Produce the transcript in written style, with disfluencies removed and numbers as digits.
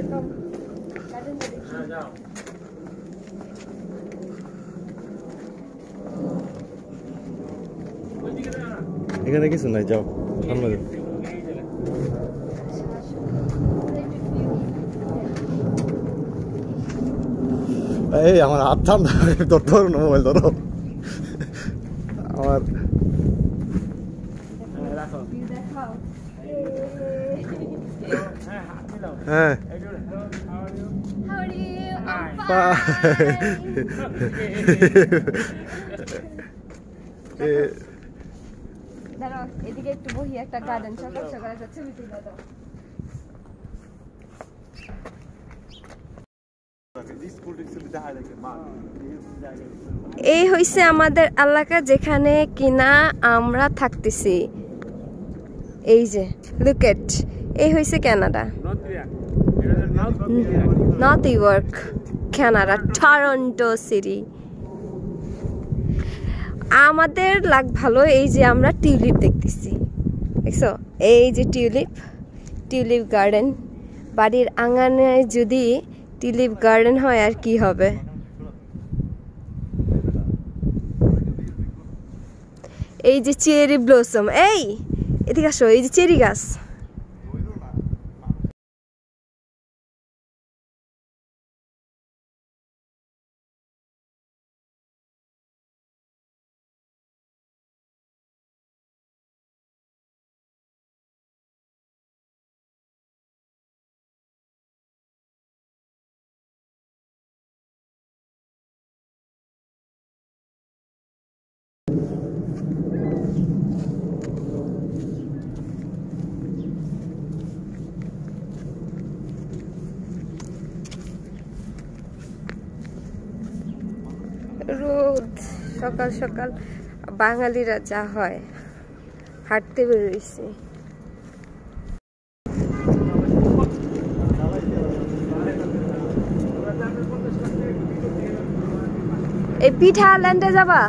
से कम गार्डन में देखिए এখানে কিছু নাই যাও সামনে এই আমার হাত ঠান্ডা ধরো না মোবাইল ধরো আমার হ্যাঁ দাঁড়াও এদিকে একটু বহি একটা গার্ডেন সকাল সকাল একটা ছবি তুলে দাও এই হইছে আমাদের এলাকা যেখানে কিনা আমরা থাকতেছি এই যে লুক এট এই হইছে Canada north York Canada Toronto city আমাদের লাগ ভালো এই যে আমরা টিউলিপ দেখতেছি দেখছো এই যে টিউলিপ গার্ডেন বাড়ির আঙ্গনে যদি টিউলিপ গার্ডেন হয় আর কি হবে এই যে চেরি ব্লসম এই এদিকে আসো এই যে চেরি গাছ রোদ সকাল সকাল বাঙালিরা যা হয় হাঁটতে বেরোইছে এই পিঠা ল্যান্ডে যাবা